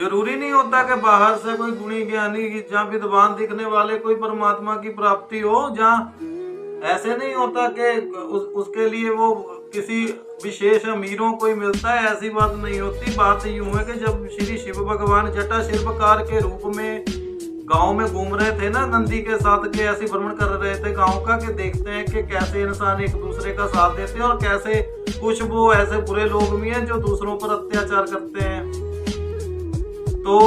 जरूरी नहीं होता कि बाहर से कोई गुणी ज्ञानी जहाँ विद्वान दिखने वाले कोई परमात्मा की प्राप्ति हो, जहाँ ऐसे नहीं होता कि उसके लिए वो किसी विशेष अमीरों को ही मिलता है, ऐसी बात नहीं होती। बात यूं है कि जब श्री शिव भगवान जटा शिल्पकार के रूप में गांव में घूम रहे थे ना, नंदी के साथ के ऐसे भ्रमण कर रहे थे गांव का, कि देखते हैं कि कैसे इंसान एक दूसरे का साथ देते हैं और कैसे कुछ वो ऐसे बुरे लोग भी हैं जो दूसरों पर अत्याचार करते हैं। तो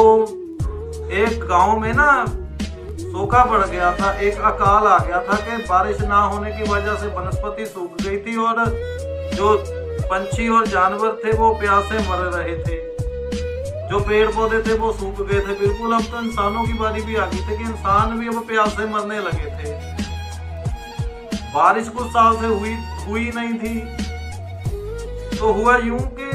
एक गांव में ना सूखा पड़ गया था, एक अकाल आ गया था कि बारिश ना होने की वजह से वनस्पति सूख गई थी और जो पंछी और जानवर थे वो प्यास से मर रहे थे, जो पेड़ पौधे थे वो सूख गए थे बिल्कुल। अब तो इंसानों की बारी भी आ गई थी कि इंसान भी अब प्यास से मरने लगे थे। बारिश कुछ साल से हुई नहीं थी। तो हुआ यूं कि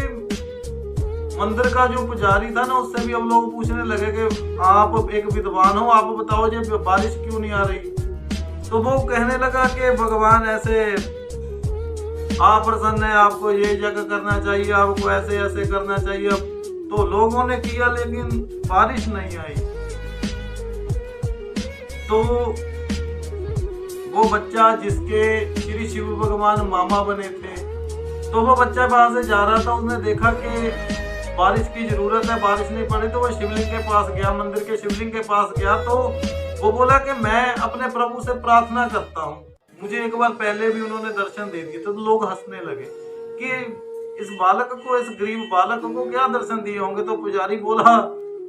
मंदिर का जो पुजारी था ना, उससे भी अब लोग पूछने लगे कि आप एक विद्वान हो, आप बताओ जी बारिश क्यों नहीं आ रही। तो वो कहने लगा कि भगवान ऐसे आप प्रसन्न है, आपको ये जगह करना चाहिए, आपको ऐसे ऐसे करना चाहिए। तो लोगों ने किया लेकिन बारिश नहीं आई। तो वो बच्चा जिसके श्री शिव भगवान मामा बने थे, तो वो बच्चा वहां से जा रहा था, उसने देखा कि बारिश की जरूरत है, बारिश नहीं पड़ी। तो वो शिवलिंग के पास गया, मंदिर के शिवलिंग के पास गया। तो वो बोला कि मैं अपने प्रभु से प्रार्थना करता हूँ, मुझे एक बार पहले भी उन्होंने दर्शन दे दिए। तो लोग हंसने लगे कि इस बालक को, इस गरीब बालक को क्या दर्शन दिए होंगे। तो पुजारी बोला,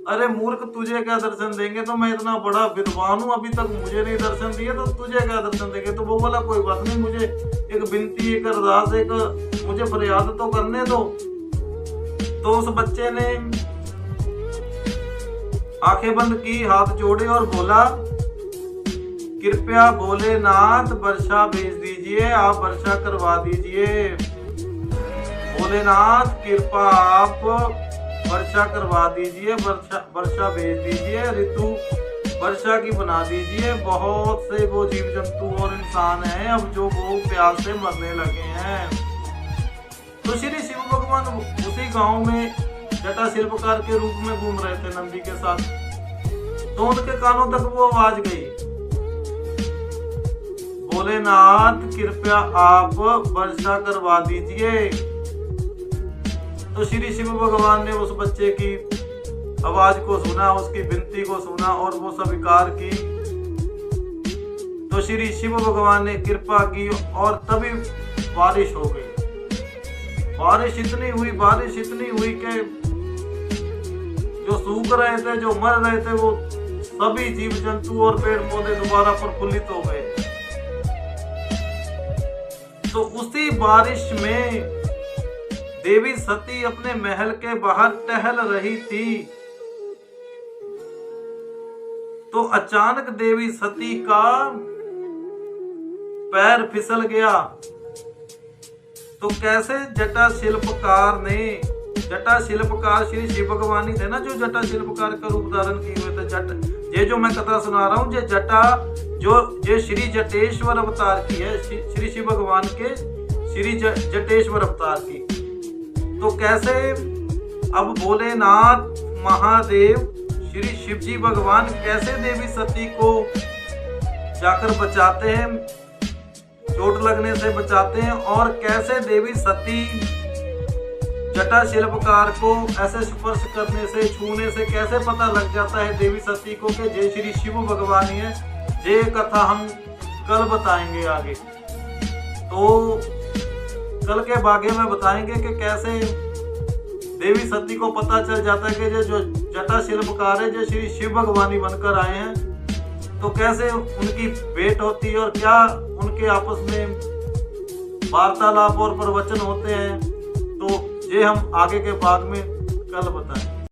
अरे मूर्ख, तुझे क्या दर्शन देंगे, तो मैं इतना बड़ा विद्वान हूँ, अभी तक मुझे नहीं दर्शन दिए, तो तुझे क्या दर्शन देंगे। तो वो बोला कोई बात नहीं, मुझे एक विनती, एक अरदास, एक मुझे फरियाद तो करने दो। तो उस बच्चे ने आंखें बंद की, हाथ जोड़े और बोला, कृपया भोलेनाथ वर्षा भेज दीजिए, आप वर्षा करवा दीजिए। भोलेनाथ कृपा आप वर्षा करवा दीजिए, वर्षा भेज दीजिए, ऋतु वर्षा की बना दीजिए। बहुत से वो जीव जंतु और इंसान हैं अब जो वो प्यास से मरने लगे हैं। तो श्री शिव भगवान उसी गांव में जटा शिल्पकार के रूप में घूम रहे थे नंदी के साथ। तो उनके कानों तक वो आवाज गई, भोलेनाथ कृपया आप वर्षा करवा दीजिए। तो श्री शिव भगवान ने उस बच्चे की आवाज को सुना, उसकी विनती को सुना और वो स्वीकार की। तो श्री शिव भगवान ने कृपा की और तभी बारिश हो गई। बारिश इतनी हुई कि जो सूख रहे थे, जो मर रहे थे, वो सभी जीव जंतु और पेड़ पौधे दोबारा प्रफुल्लित हो गए। तो उसी बारिश में देवी सती अपने महल के बाहर टहल रही थी। तो अचानक देवी सती का पैर फिसल गया। तो कैसे जटा शिल्पकार श्री शिव भगवान ही थे ना, जो जटा शिल्पकार का रूप धारण किए हुए थे। ये जो मैं कथा सुना रहा हूँ, ये जटा जो श्री जटेश्वर अवतार की है, श्री शिव भगवान के श्री जटेश्वर अवतार की। तो कैसे अब भोलेनाथ महादेव श्री शिवजी भगवान कैसे देवी सती को जाकर बचाते हैं, चोट लगने से बचाते हैं, और कैसे देवी सती जटा शिल्पकार को ऐसे स्पर्श करने से, छूने से कैसे पता लग जाता है देवी सती को कि जय श्री शिव भगवान ही है। ये कथा हम कल बताएंगे आगे। तो कल के भागे में बताएंगे कि कैसे देवी सती को पता चल जाता है कि जो जटा शिल्पकार है, जो श्री शिव भगवान ही बनकर आए हैं। तो कैसे उनकी भेंट होती है और क्या उनके आपस में वार्तालाप और प्रवचन होते हैं, तो ये हम आगे के भाग में कल बताएं।